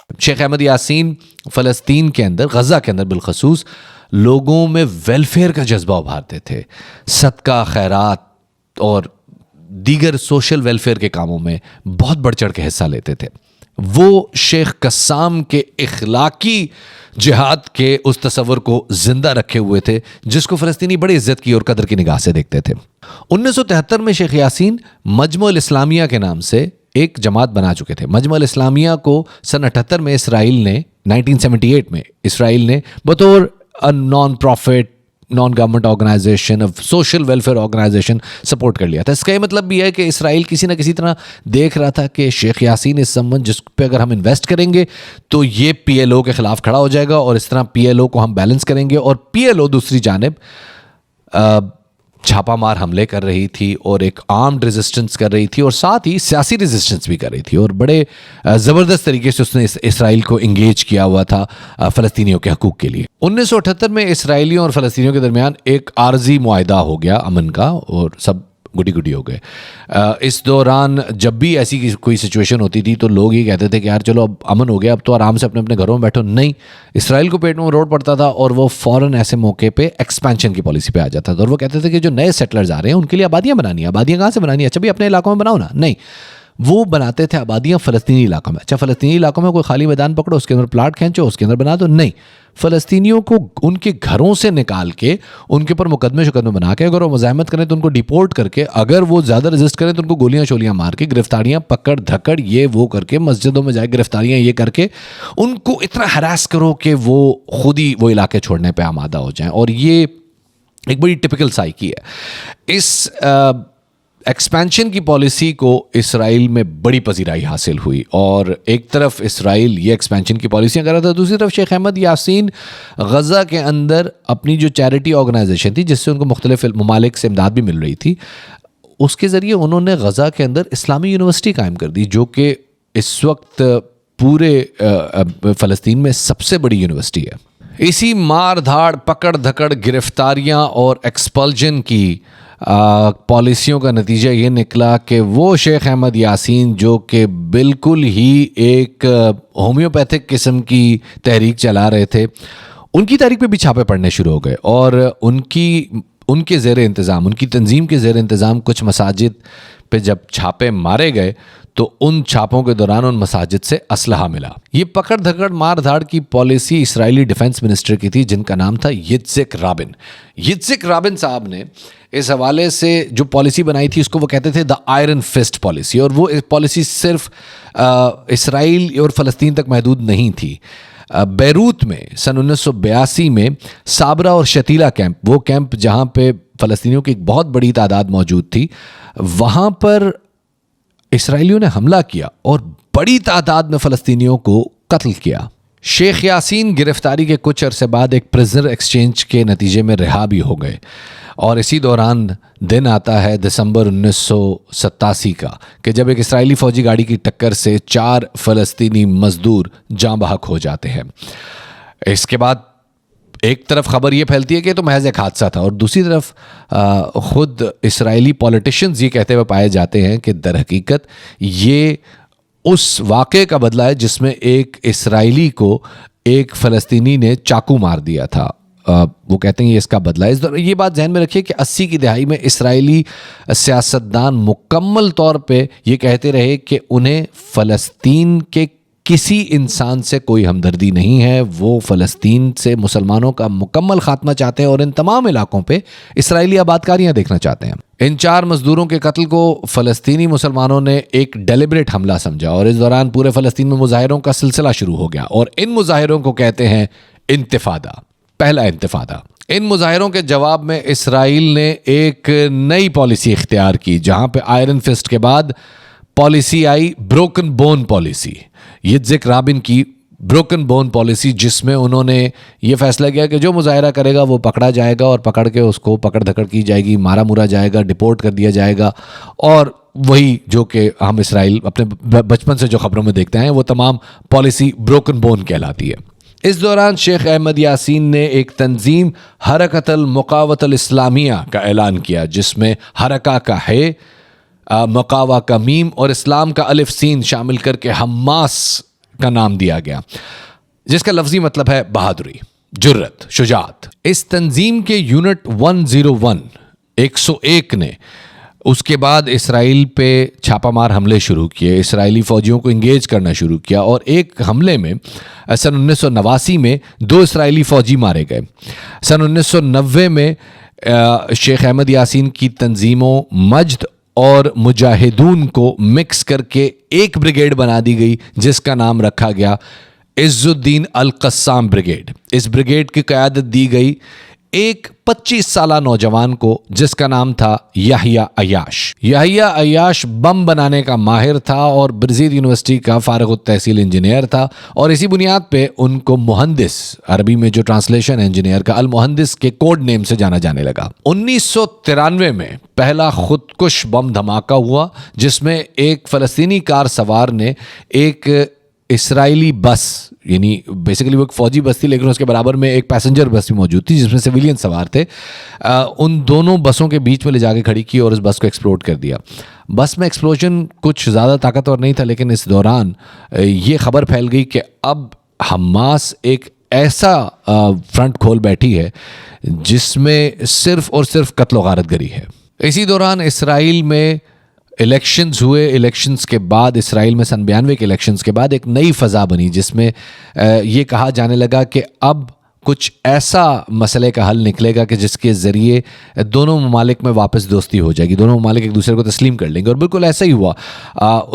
शेख अहमद यासीन फ़लस्तीन के अंदर, गज़ा के अंदर बिलखसूस लोगों में वेलफेयर का जज्बा उभारते थे, सदका खैरात और दीगर सोशल वेलफेयर के कामों में बहुत बढ़ चढ़ के हिस्सा लेते थे। वो शेख कस्साम के इखलाकी जिहाद के उस तस्वर को जिंदा रखे हुए थे जिसको फ़लस्तीनी बड़ी इज्जत की और कदर की निगाह से देखते थे। 1973 में शेख यासीन मजमुअल इस्लामिया के नाम से एक जमात बना चुके थे। मजमुअल इस्लामिया को सन 78 में इसराइल ने 1978 में इसराइल ने बतौर non profit non government organisation of social welfare organisation support कर लिया था। इसका ये मतलब भी है कि इसराइल किसी ना किसी तरह देख रहा था कि शेख यासीन इस संबंध जिस पे अगर हम इन्वेस्ट करेंगे तो ये पीएलओ के खिलाफ खड़ा हो जाएगा और इस तरह पीएलओ को हम बैलेंस करेंगे। और पीएलओ दूसरी जानिब छापामार हमले कर रही थी और एक आर्म्ड रेजिस्टेंस कर रही थी और साथ ही सियासी रेजिस्टेंस भी कर रही थी और बड़े ज़बरदस्त तरीके से उसने इसराइल को इंगेज किया हुआ था फ़लस्तीनियों के हकूक़ के लिए। 1978 में इसराइलियों और फ़लस्तीनियों के दरमियान एक आर्जी मुआहिदा हो गया अमन का और सब गुडी गुडी हो गए। इस दौरान जब भी ऐसी कोई सिचुएशन होती थी तो लोग ये कहते थे कि यार चलो अब अमन हो गया, अब तो आराम से अपने अपने घरों में बैठो। नहीं, इसराइल को पेट में रोड पड़ता था और वो फ़ौरन ऐसे मौके पे एक्सपेंशन की पॉलिसी पे आ जाता था और वो कहते थे कि जो नए सेटलर्स आ रहे हैं उनके लिए आबादियाँ बनानी है। आबादियाँ कहाँ से बनानी है? अच्छा भाई अपने इलाकों में बनाओ ना। नहीं, वो बनाते थे आबादियाँ फ़लस्तीनी इलाकों में। अच्छा फ़लस्तीनी इलाकों में कोई खाली मैदान पकड़ो, उसके अंदर प्लाट खींचो, उसके अंदर बना दो। नहीं, फ़लस्तीनियों को उनके घरों से निकाल के उनके ऊपर मुकदमे शुकदमे बना के अगर वो मुज़ाहमत करें तो उनको डिपोर्ट करके, अगर वो ज़्यादा रजिस्ट करें तो उनको गोलियां शोलियां मार के, गिरफ्तारियां पकड़ धकड़ ये वो करके, मस्जिदों में जाए गिरफ्तारियां ये करके उनको इतना हरास करो कि वो खुद ही वो इलाके छोड़ने पर आमादा हो जाएं। और ये एक बड़ी टिपिकल साइकी है। इस एक्सपेंशन की पॉलिसी को इसराइल में बड़ी पजीराई हासिल हुई और एक तरफ इसराइल ये एक्सपेंशन की पॉलिसियाँ कर रहा था, दूसरी तरफ शेख अहमद यासीन गज़ा के अंदर अपनी जो चैरिटी ऑर्गेनाइजेशन थी जिससे उनको मुख्तलिफ ममालिक से इमदाद भी मिल रही थी, उसके ज़रिए उन्होंने गज़ा के अंदर इस्लामी यूनिवर्सिटी कायम कर दी जो कि इस वक्त पूरे फ़लस्तीन में सबसे बड़ी यूनिवर्सिटी है। इसी मार धाड़ पकड़ धकड़ गिरफ्तारियाँ और एक्सपल्जन की पॉलिसियों का नतीजा ये निकला कि वो शेख अहमद यासीन जो कि बिल्कुल ही एक होम्योपैथिक किस्म की तहरीक चला रहे थे, उनकी तहरीक पे भी छापे पड़ने शुरू हो गए और उनके ज़ेर इंतज़ाम, उनकी तंजीम के ज़ेर इंतज़ाम कुछ मसाजिद पे जब छापे मारे गए तो उन छापों के दौरान उन मसाजिद से असलहा मिला। ये पकड़ धकड़ मार धाड़ की पॉलिसी इसराइली डिफेंस मिनिस्टर की थी जिनका नाम था यित्ज़क राबिन। यित्ज़क राबिन साहब ने इस हवाले से जो पॉलिसी बनाई थी उसको वो कहते थे द आयरन फिस्ट पॉलिसी। और वो पॉलिसी सिर्फ इसराइल और फ़लस्तीन तक महदूद नहीं थी। बैरूत में सन 1982 में साबरा और शतीला कैंप, वो कैंप जहाँ पे फ़लस्तीनियों की एक बहुत बड़ी तादाद मौजूद थी, वहाँ पर इसराइलियों ने हमला किया और बड़ी तादाद में फ़लस्तीनियों को कत्ल किया। शेख यासीन गिरफ्तारी के कुछ अरसे बाद एक प्रिजनर एक्सचेंज के नतीजे में रिहा भी हो गए और इसी दौरान दिन आता है दिसंबर 1987 का कि जब एक इसराइली फ़ौजी गाड़ी की टक्कर से 4 फ़लस्तीनी मज़दूर जाँ बहक हो जाते हैं। इसके बाद एक तरफ खबर ये फैलती है कि तो महज एक हादसा था और दूसरी तरफ ख़ुद इसराइली पॉलिटिशियंस ये कहते हुए पाए जाते हैं कि दर हकीकत ये उस वाक़े का बदला है जिसमें एक इसराइली को एक फ़लस्तीनी ने चाकू मार दिया था। वो कहते हैं ये इसका बदला है। ये बात ध्यान में रखिए कि 80 की दहाई में इसराइली सियासतदान मुकम्मल तौर पे ये कहते रहे कि उन्हें फ़लस्तीन के किसी इंसान से कोई हमदर्दी नहीं है, वो फ़लस्तीन से मुसलमानों का मुकम्मल खात्मा चाहते हैं और इन तमाम इलाकों पे इसराइली आबादकारियाँ देखना चाहते हैं। इन 4 मज़दूरों के कत्ल को फ़लस्तीनी मुसलमानों ने एक डेलिब्रेट हमला समझा और इस दौरान पूरे फ़लस्तीन में मुजाहिरों का सिलसिला शुरू हो गया और इन मुजाहिरों को कहते हैं इंतिफादा, पहला इंतिफादा। इन मुजाहिरों के जवाब में इसराइल ने एक नई पॉलिसी इख्तियार की जहाँ पे आयरन फिस्ट के बाद पॉलिसी आई ब्रोकन बोन पॉलिसी, यित्ज़क राबिन की ब्रोकन बोन पॉलिसी, जिसमें उन्होंने ये फैसला किया कि जो मुजाहिरा करेगा वो पकड़ा जाएगा और पकड़ के उसको पकड़ धकड़ की जाएगी, मारा मुरा जाएगा, डिपोर्ट कर दिया जाएगा। और वही जो कि हम इसराइल अपने बचपन से जो खबरों में देखते हैं वो तमाम पॉलिसी ब्रोकन बोन कहलाती है। इस दौरान शेख अहमद यासीन ने एक तंजीम हरकतल मुकावतल इस्लामिया का ऐलान किया जिसमें हरका का है, मकावा का मीम और इस्लाम का अलिफ सीन शामिल करके हम्मास का नाम दिया गया, जिसका लफ्जी मतलब है बहादुरी, जुर्रत, शुजात। इस तंजीम के यूनिट 101 ने उसके बाद इसराइल पे छापामार हमले शुरू किए, इसराइली फ़ौजियों को इंगेज करना शुरू किया, और एक हमले में सन 1989 में 2 इसराइली फ़ौजी मारे गए। सन 1990 में शेख अहमद यासीन की तंजीमों मज्द और मुजाहिदून को मिक्स करके एक ब्रिगेड बना दी गई, जिसका नाम रखा गया इज़्ज़ुद्दीन अल क़स्साम ब्रिगेड। इस ब्रिगेड की क़यादत दी गई एक 25 साला नौजवान को, जिसका नाम था याहिया अय्याश। याहिया अय्याश बम बनाने का माहिर था और बिरज़ीद यूनिवर्सिटी का फारिग तहसील इंजीनियर था, और इसी बुनियाद पे उनको मुहंदिस, अरबी में जो ट्रांसलेशन है इंजीनियर का, अल मुहंदिस के कोड नेम से जाना जाने लगा। 1993 में पहला खुदकुश बम धमाका हुआ, जिसमें एक फ़लस्तीनी कार सवार ने एक इसराइली बस, यानी बेसिकली वो एक फ़ौजी बस थी लेकिन उसके बराबर में एक पैसेंजर बस भी मौजूद थी जिसमें सिविलियन सवार थे, उन दोनों बसों के बीच में ले जाके खड़ी की और उस बस को एक्सप्लोड कर दिया। बस में एक्सप्लोजन कुछ ज़्यादा ताकतवर नहीं था, लेकिन इस दौरान ये खबर फैल गई कि अब हमास एक ऐसा फ्रंट खोल बैठी है जिसमें सिर्फ और सिर्फ कत्ल गारतगरी है। इसी दौरान इसराइल में इलेक्शंस हुए। इलेक्शंस के बाद इसराइल में सन 92 के इलेक्शंस के बाद एक नई फ़ज़ा बनी, जिसमें ये कहा जाने लगा कि अब कुछ ऐसा मसले का हल निकलेगा कि जिसके ज़रिए दोनों ममालिक में वापस दोस्ती हो जाएगी, दोनों ममालिक एक दूसरे को तस्लीम कर लेंगे। और बिल्कुल ऐसा ही हुआ।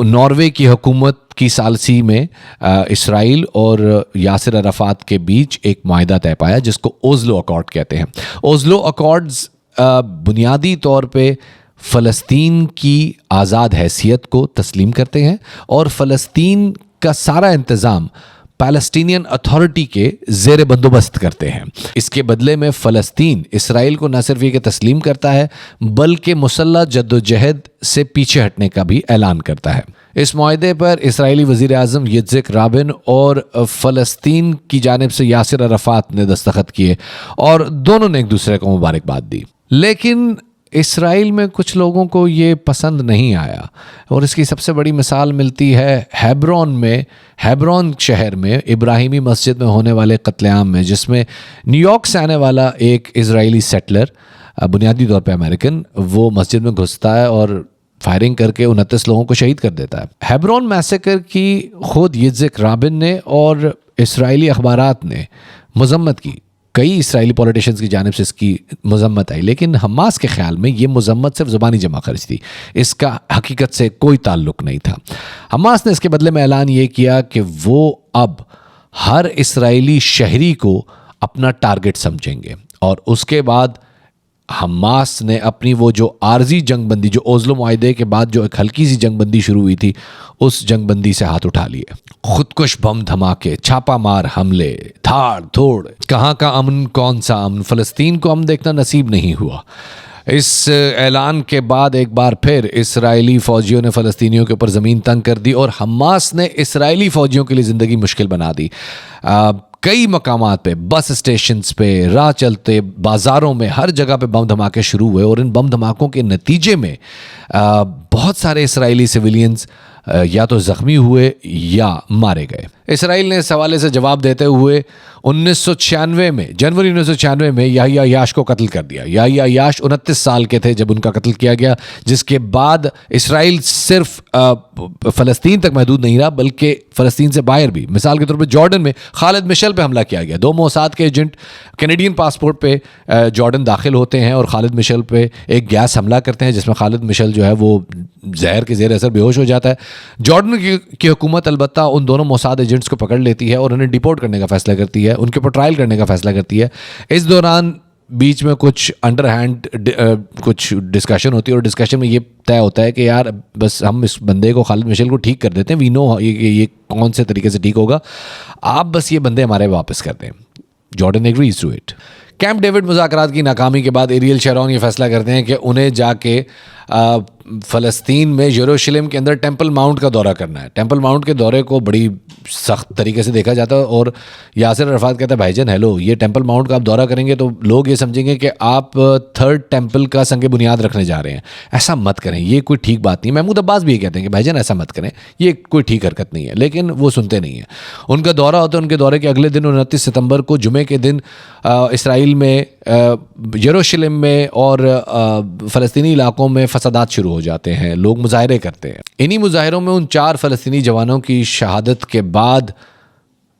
नॉर्वे की हुकूमत की सालसी में इसराइल और यासिर अराफात के बीच एक मुआहिदा तय पाया, जिसको ओस्लो अकॉर्ड कहते हैं। ओस्लो अकॉर्ड्स बुनियादी तौर पे फ़लस्तीन की आज़ाद हैसियत को तस्लीम करते हैं और फ़लस्तीन का सारा इंतज़ाम पैलेस्टीनियन अथॉरिटी के ज़ेर बंदोबस्त करते हैं। इसके बदले में फ़लस्तीन इसराइल को न सिर्फ ये कि तस्लीम करता है, बल्कि मुसल्लह जद्दोजहद से पीछे हटने का भी ऐलान करता है। इस मुआहिदे पर इसराइली वज़ीर आज़म यित्ज़हाक राबिन और फ़लस्तीन की जानिब से यासिर अराफात ने दस्तखत किए और दोनों ने एक दूसरे को मुबारकबाद दी। लेकिन इसराइल में कुछ लोगों को ये पसंद नहीं आया, और इसकी सबसे बड़ी मिसाल मिलती है हेब्रोन शहर में इब्राहिमी मस्जिद में होने वाले कत्लेआम में, जिसमें न्यूयॉर्क से आने वाला एक इजरायली सेटलर, बुनियादी तौर पे अमेरिकन, वो मस्जिद में घुसता है और फायरिंग करके 29 लोगों को शहीद कर देता है। हेब्रोन मैसेकर की खुद यित्ज़हाक राबिन ने और इसराइली अखबारात ने मजम्मत की। कई इसराइली पॉलिटिशियंस की जानिब से इसकी मजम्मत आई, लेकिन हमास के ख्याल में ये मजम्मत सिर्फ ज़ुबानी जमा खर्च थी, इसका हकीकत से कोई ताल्लुक़ नहीं था। हमास ने इसके बदले में ऐलान ये किया कि वो अब हर इसराइली शहरी को अपना टारगेट समझेंगे, और उसके बाद हमास ने अपनी वो जो आर्जी जंगबंदी, जो ओस्लो मुआहिदे के बाद जो एक हल्की सी जंगबंदी शुरू हुई थी, उस जंगबंदी से हाथ उठा लिए। खुदकुश बम धमाके, छापामार हमले, धाड़ धोड़, कहाँ का अमन, कौन सा अमन, फ़लस्तीन को अमन देखना नसीब नहीं हुआ। इस ऐलान के बाद एक बार फिर इसराइली फ़ौजियों ने फ़लस्तीनियों के ऊपर ज़मीन तंग कर दी और हमास ने इसराइली फ़ौजियों के लिए ज़िंदगी मुश्किल बना दी। कई मकामात पे, बस स्टेशंस पे, राह चलते, बाज़ारों में, हर जगह पे बम धमाके शुरू हुए, और इन बम धमाकों के नतीजे में बहुत सारे इसराइली सिविलियंस या तो ज़ख्मी हुए या मारे गए। इसराइल ने इस हवाले से जवाब देते हुए 1996 में, जनवरी 1996 में याहिया अय्याश को कत्ल कर दिया। याहिया अय्याश 29 साल के थे जब उनका कत्ल किया गया, जिसके बाद इसराइल सिर्फ फ़लस्तीन तक महदूद नहीं रहा, बल्कि फ़लस्तीन से बाहर भी, मिसाल के तौर पर जॉर्डन में खालिद मिशेल पे हमला किया गया। 2 मोसाद के एजेंट कैनेडियन पासपोर्ट पे जॉर्डन दाखिल होते हैं और खालिद मिशेल पे एक गैस हमला करते हैं, जिसमें खालिद मिशेल जो है वो जहर के ज़ेर असर बेहोश हो जाता है। जॉर्डन की हुकूमत अलबत्ता उन दोनों मोसाद एजेंट्स को पकड़ लेती है और उन्हें डिपोर्ट करने का फैसला करती है, उनके ऊपर ट्रायल करने का फैसला करती है। इस दौरान बीच में कुछ अंडरहैंड कुछ डिस्कशन होती है, और डिस्कशन में ये तय होता है कि यार बस हम इस बंदे को, खालिद मिशेल को ठीक कर देते हैं, वी नो ये कौन से तरीके से ठीक होगा, आप बस ये बंदे हमारे वापस कर दें। Jordan agrees to it. Camp David मुज़ाकरात की नाकामी के बाद एरियल शैरोन ये फैसला करते हैं कि उन्हें जाके फ़लस्तीन में यरूशलेम के अंदर टेंपल माउंट का दौरा करना है। टेंपल माउंट के दौरे को बड़ी सख्त तरीके से देखा जाता है और यासिर अराफात कहता है भाईजान हेलो, ये टेंपल माउंट का आप दौरा करेंगे तो लोग ये समझेंगे कि आप थर्ड टेंपल का संग बुनियाद रखने जा रहे हैं। ऐसा मत करें, ये कोई ठीक बात नहीं। महमूद अब्बास भी ये कहते हैं कि भाईजान ऐसा मत करें, ये कोई ठीक हरकत नहीं है, लेकिन वो सुनते नहीं हैं। उनका दौरा होता है, उनके दौरे के अगले दिन 29 सितंबर को जुमे के दिन इसराइल में, यरूशलेम में और फ़लस्तीनी इलाकों में फसादात शुरू हो जाते हैं। लोग मुजाहरे करते हैं। इन्हीं मुजाहरों में उन 4 फ़लस्तीनी जवानों की शहादत के बाद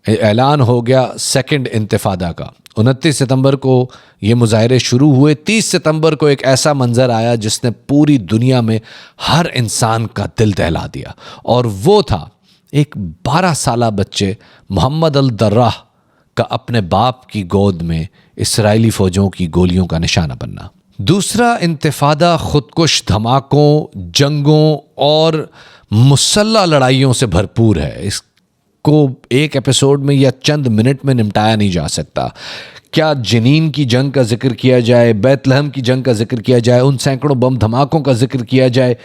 ऐलान हो गया सेकंड इंतिफादा का। 29 सितंबर को ये मुजाहरे शुरू हुए। 30 सितंबर को एक ऐसा मंजर आया जिसने पूरी दुनिया में हर इंसान का दिल दहला दिया, और वो था एक 12 साला बच्चे मोहम्मद अल दर्राह का अपने बाप की गोद में इसराइली फ़ौजों की गोलियों का निशाना बनना। दूसरा इंतिफादा खुदकुश धमाकों, जंगों और मुसल्लह लड़ाइयों से भरपूर है। इसको एक एपिसोड में या चंद मिनट में निपटाया नहीं जा सकता। क्या जनीन की जंग का जिक्र किया जाए, बैतलहम की जंग का जिक्र किया जाए, उन सैकड़ों बम धमाकों का जिक्र किया जाए,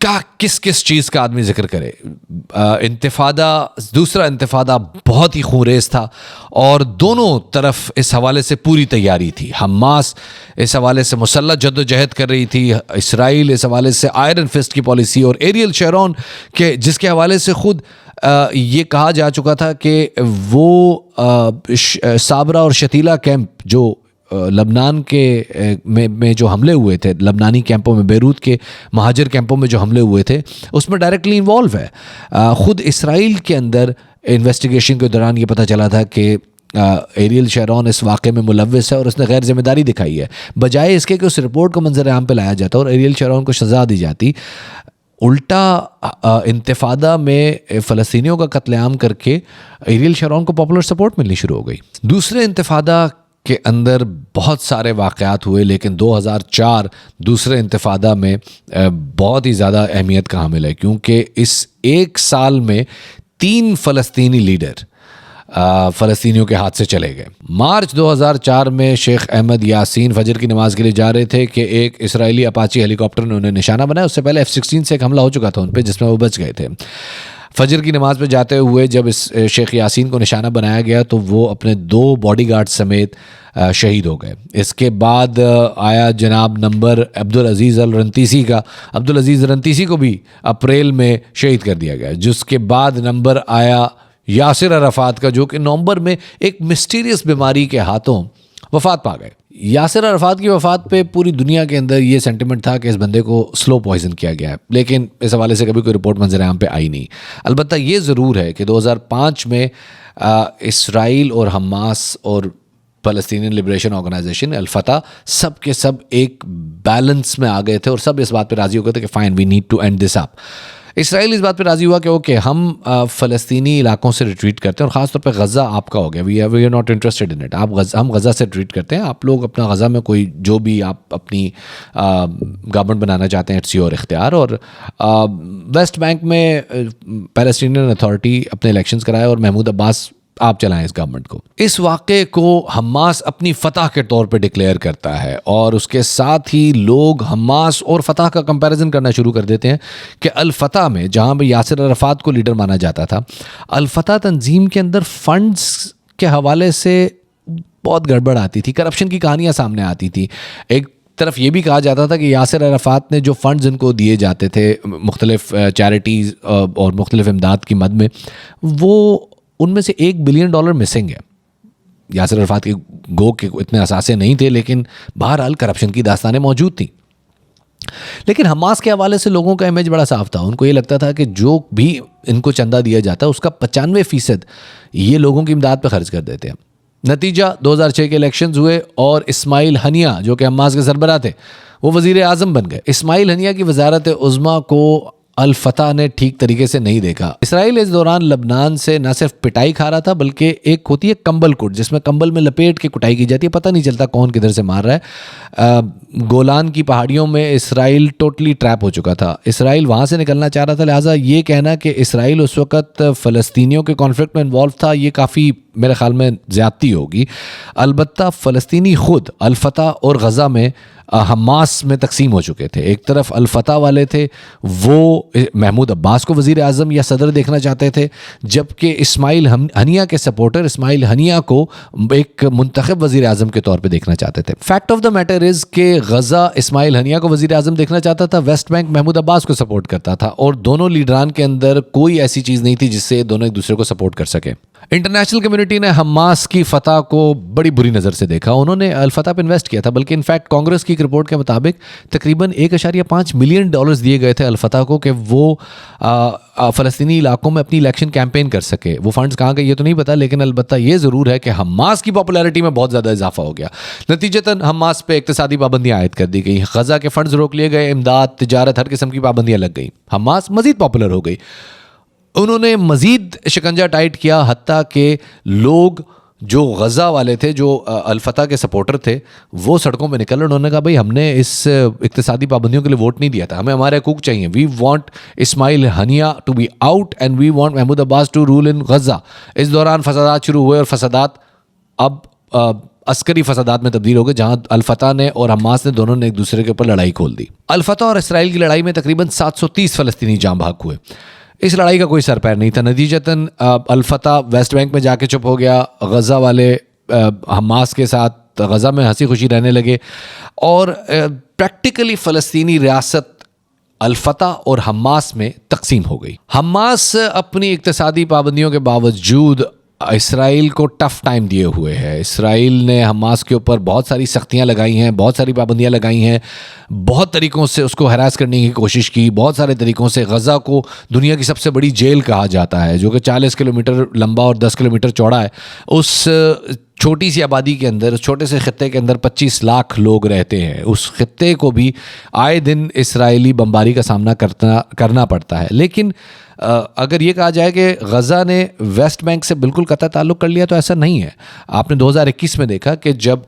क्या किस किस चीज़ का आदमी जिक्र करे। दूसरा इंतिफादा बहुत ही खूंरेज था और दोनों तरफ इस हवाले से पूरी तैयारी थी। हमास इस हवाले से मुसल्लह जद्दोजहद कर रही थी, इसराइल इस हवाले से आयरन फिस्ट की पॉलिसी, और एरियल शेरॉन के जिसके हवाले से खुद ये कहा जा चुका था कि वो साबरा और शतीला कैंप जो लबनान के में जो हमले हुए थे, लबनानी कैंपों में, बेरूत के महाजर कैंपों में जो हमले हुए थे, उसमें डायरेक्टली इन्वॉल्व है। ख़ुद इसराइल के अंदर इन्वेस्टिगेशन के दौरान ये पता चला था कि एरियल शेरॉन इस वाक़े में मुलव्विस है और उसने गैर जिम्मेदारी दिखाई है। बजाय इसके कि उस रिपोर्ट को मंजर आम पे लाया जाता और एरियल शेरॉन को सज़ा दी जाती, उल्टा इंतिफादा में फ़लस्तीनियों का कत्लेआम करके एरियल शेरॉन को पॉपुलर सपोर्ट मिलनी शुरू हो गई। दूसरे इंतिफादा के अंदर बहुत सारे वाक़यात हुए, लेकिन 2004 दूसरे इंतिफादा में बहुत ही ज़्यादा अहमियत का हामिल है, क्योंकि इस एक साल में 3 फ़लस्तीनी लीडर फ़लस्तीनियों के हाथ से चले गए। मार्च 2004 में शेख अहमद यासीन फजर की नमाज के लिए जा रहे थे कि एक इसराइली अपाची हेलीकॉप्टर ने उन्हें निशाना बनाया। उससे पहले F-16 से एक हमला हो चुका था उन पर, जिसमें वो बच गए थे। फजर की नमाज पे जाते हुए जब इस शेख यासीन को निशाना बनाया गया तो वो अपने 2 बॉडीगार्ड समेत शहीद हो गए। इसके बाद आया जनाब नंबर अब्दुल अजीज़ अल रंतीसी का। अब्दुल अजीज़ रंतीसी को भी अप्रैल में शहीद कर दिया गया। जिसके बाद नंबर आया यासिर अराफात का, जो कि नवंबर में एक मिस्टीरियस बीमारी के हाथों वफ़ात पा गए। यासिर अराफात की वफ़ात पे पूरी दुनिया के अंदर ये सेंटिमेंट था कि इस बंदे को स्लो पॉइजन किया गया है, लेकिन इस हवाले से कभी कोई रिपोर्ट मंजर आम पे आई नहीं। अलबत्ता ये ज़रूर है कि 2005 में इसराइल और हमास और फ़लस्तीनियन लिबरेशन ऑर्गेनाइजेशन अल-फतह सब के सब एक बैलेंस में आ गए थे और सब इस बात पे राज़ी हो गए थे कि fine we need to end this up. Israel इस बात पे राज़ी हुआ कि ओके हम फ़लस्तीनी इलाकों से रिट्रीट करते हैं और ख़ास तौर पे गज़ा आपका हो गया, we are not interested in it. हम गज़ा से रिट्रीट करते हैं, आप लोग अपना गज़ा में कोई जो भी आप अपनी गवर्नमेंट बनाना चाहते हैं, इट्स योर इख्तियार। और वेस्ट बैंक में पैलेस्टीनियन अथॉरिटी अपने इलेक्शंस कराए और महमूद अब्बास आप चलाएं इस गवर्नमेंट को। इस वाक़े को हमास अपनी फतह के तौर पे डिक्लेयर करता है और उसके साथ ही लोग हमास और फतह का कंपैरिजन करना शुरू कर देते हैं कि अल-फतह में, जहां पे यासिर अराफात को लीडर माना जाता था, अल-फतह तंजीम के अंदर फंड्स के हवाले से बहुत गड़बड़ आती थी, करप्शन की कहानियाँ सामने आती थी। एक तरफ ये भी कहा जाता था कि यासिर अराफात ने जो फंड्स इनको दिए जाते थे मुख्तलिफ चैरिटीज़ और मुख्तलिफ इमदाद की मद में, वो उनमें से $1 बिलियन मिसिंग है। यासिर अराफात के गो के इतने असासे नहीं थे, लेकिन बहरहाल करप्शन की दास्तानें मौजूद थी। लेकिन हमास के हवाले से लोगों का इमेज बड़ा साफ था। उनको ये लगता था कि जो भी इनको चंदा दिया जाता है उसका 95% ये लोगों की इमदाद पर खर्च कर देते हैं। नतीजा 2006 के इलेक्शंस हुए और इस्माइल हनिया, जो कि हमास के सरबराह थे, वो वज़ीर आज़म बन गए। इस्माइल हनिया की वजारत उज़्मा को अल-फतह ने ठीक तरीके से नहीं देखा। इसराइल इस दौरान लबनान से न सिर्फ पिटाई खा रहा था, बल्कि एक होती है कंबल कुट, जिसमें कंबल में लपेट के कुटाई की जाती है, पता नहीं चलता कौन किधर से मार रहा है। गोलान की पहाड़ियों में इसराइल टोटली ट्रैप हो चुका था। इसराइल वहाँ से निकलना चाह रहा था, लिहाजा ये कहना कि इसराइल उस वक़्त फ़लस्तीनियों के कॉन्फ्लिक्ट में इन्वॉल्व था, ये काफ़ी मेरे ख्याल में ज़्यादती होगी। अलबत्ता फ़लस्तीनी ख़ुद अल-फतह और गज़ा में हमास में तकसीम हो चुके थे। एक तरफ अल-फतह वाले थे, वो महमूद अब्बास को वज़ीर आज़म या सदर देखना चाहते थे, जबकि इस्माइल हनिया के सपोर्टर इस्माइल हनिया को एक मुंतखब वज़ीर आज़म के तौर पे देखना चाहते थे। Fact of the matter is कि गज़ा इस्माइल हनिया को वज़ीर आज़म देखना चाहता था, वेस्ट बैंक महमूद अब्बास को सपोर्ट करता था, और दोनों लीडरान के अंदर कोई ऐसी चीज़ नहीं थी जिससे दोनों एक दूसरे को सपोर्ट कर सके। इंटरनेशनल कम्युनिटी ने हमास की फतह को बड़ी बुरी नज़र से देखा। उन्होंने अल-फतह पर इन्वेस्ट किया था, बल्कि इनफैक्ट कांग्रेस की एक रिपोर्ट के मुताबिक तकरीबन $1.5 मिलियन दिए गए थे अल-फतह को कि वो फ़लस्तीनी इलाकों में अपनी इलेक्शन कैंपेन कर सके। वो फंड्स कहाँ गए ये तो नहीं पता, लेकिन अलबत्ता ये ज़रूर है कि हमास की पॉपुलैरिटी में बहुत ज़्यादा इजाफा हो गया। नतीजतन हमास पे इक़्तिसादी पाबंदियाँ आयद कर दी गई, गज़ा के फंड्स रोक लिए गए, इमदाद, तिजारत, हर किस्म की पाबंदियाँ लग गई। हमास मज़ीद पॉपुलर हो गई। उन्होंने मज़ीद शिकंजा टाइट किया, हत्ता के लोग जो गज़ा वाले थे, जो अल-फतह के सपोर्टर थे, वो सड़कों में निकल, उन्होंने कहा भाई हमने इस इक़्तिसादी पाबंदियों के लिए वोट नहीं दिया था, हमें हमारे हकूक़ चाहिए। We want Ismail Haniyeh to be out and we want Mahmoud Abbas to rule in Gaza. इस दौरान फसादात शुरू हुए और फसादात अब अस्करी फसादात में तब्दील हो गए, जहाँ अल-फतह ने और हमास ने दोनों ने एक दूसरे के ऊपर लड़ाई खोल दी। अल-फतह और इसराइल की लड़ाई में तकरीबन 730 फ़लस्तीनी जाँ भाग हुए। इस लड़ाई का कोई सर पैर नहीं था। नतीजतन अल-फतह वेस्ट बैंक में जाके चुप हो गया, गज़ा वाले हमास के साथ गज़ा में हंसी खुशी रहने लगे, और प्रैक्टिकली फ़लस्तीनी रियासत अल-फतह और हमास में तकसीम हो गई। हमास अपनी इक़्तिसादी पाबंदियों के बावजूद इसराइल को टफ़ टाइम दिए हुए है। इसराइल ने हमास के ऊपर बहुत सारी सख्तियाँ लगाई हैं, बहुत सारी पाबंदियाँ लगाई हैं, बहुत तरीक़ों से उसको हरास करने की कोशिश की, बहुत सारे तरीक़ों से। गज़ा को दुनिया की सबसे बड़ी जेल कहा जाता है, जो कि 40 किलोमीटर लंबा और 10 किलोमीटर चौड़ा है। उस छोटी सी आबादी के अंदर, उस छोटे से ख़ित्ते के अंदर 25 लाख लोग रहते हैं। उस ख़ित्ते को भी आए दिन इसराइली बमबारी का सामना करना पड़ता है। लेकिन अगर ये कहा जाए कि गज़ा ने वेस्ट बैंक से बिल्कुल कतई ताल्लुक़ कर लिया, तो ऐसा नहीं है। आपने 2021 में देखा कि जब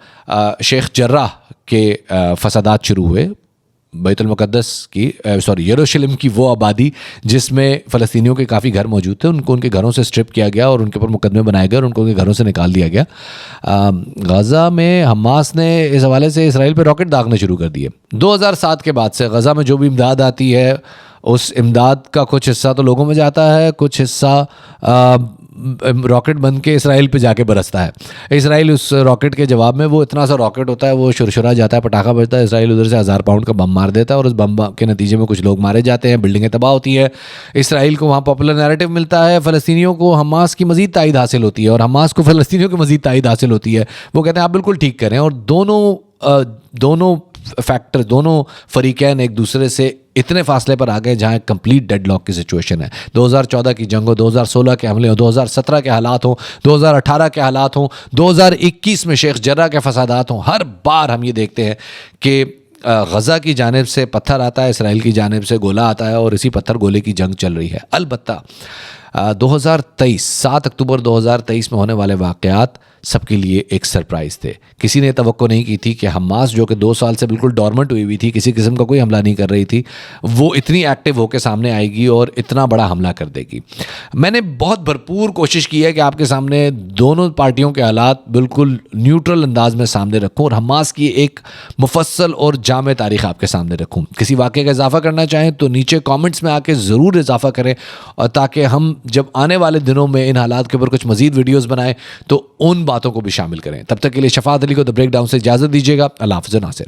शेख जर्राह के फसादात शुरू हुए, बैतुल मुक़द्दस की यरूशलेम की वो आबादी जिसमें फ़लस्तीनियों के काफ़ी घर मौजूद थे, उनको उनके घरों से स्ट्रिप किया गया और उनके ऊपर मुकदमे बनाए गए और उनको उनके घरों से निकाल दिया गया। गज़ा में हमास ने इस हवाले से इसराइल पे रॉकेट दागने शुरू कर दिए। 2007 के बाद से गज़ा में जो भी इमदाद आती है, उस इमदाद का कुछ हिस्सा तो लोगों में जाता है, कुछ हिस्सा रॉकेट बन के इसराइल पे जाके बरसता है। इसराइल उस रॉकेट के जवाब में, वो इतना सा रॉकेट होता है, वो शुरशुरा जाता है, पटाखा बजता है, इसराइल उधर से 1000 पाउंड का बम मार देता है और उस बम के नतीजे में कुछ लोग मारे जाते हैं, बिल्डिंगें तबाह होती है। इसराइल को वहाँ पॉपुलर नैरेटिव मिलता है, फ़लस्तीनियों को हमास की मज़ीद तायद हासिल होती है और हमास को फ़लस्तीनियों की मज़ीद तायद हासिल होती है। वो कहते हैं आप बिल्कुल ठीक करें, और दोनों फैक्टर, दोनों फरीकैन एक दूसरे से इतने फासले पर आ गए जहाँ एक कंप्लीट डेडलॉक की सिचुएशन है। 2014 की जंग हो, 2016 के हमले हो, 2017 के हालात हों, 2018 के हालात हों, 2021 में शेख जर्राह के फसादात हों, हर बार हम ये देखते हैं कि गज़ा की जानिब से पत्थर आता है, इसराइल की जानिब से गोला आता है, और इसी पत्थर गोले की जंग चल रही है। अलबत्ता 7 अक्टूबर 2023 में होने वाले वाक़यात सबके लिए एक सरप्राइज़ थे। किसी ने तवक्को नहीं की थी कि हमास, जो कि 2 साल से बिल्कुल डॉर्मेंट हुई थी, किसी किस्म का कोई हमला नहीं कर रही थी, वो इतनी एक्टिव होकर सामने आएगी और इतना बड़ा हमला कर देगी। मैंने बहुत भरपूर कोशिश की है कि आपके सामने दोनों पार्टियों के हालात बिल्कुल न्यूट्रल अंदाज में सामने रखूँ और हमास की एक मुफस्सल और जामे तारीख़ आपके सामने रखूँ। किसी वाक़े का इजाफा करना चाहें तो नीचे कॉमेंट्स में आके ज़रूर इजाफा करें, और ताकि हम जब आने वाले दिनों में इन हालात के ऊपर कुछ मज़ीद वीडियोज़ बनाएं तो उन बातों को भी शामिल करें। तब तक के लिए शफात अली को द ब्रेकडाउन से इजाज़त दीजिएगा। अल्लाह हाफ़िज़ नासिर।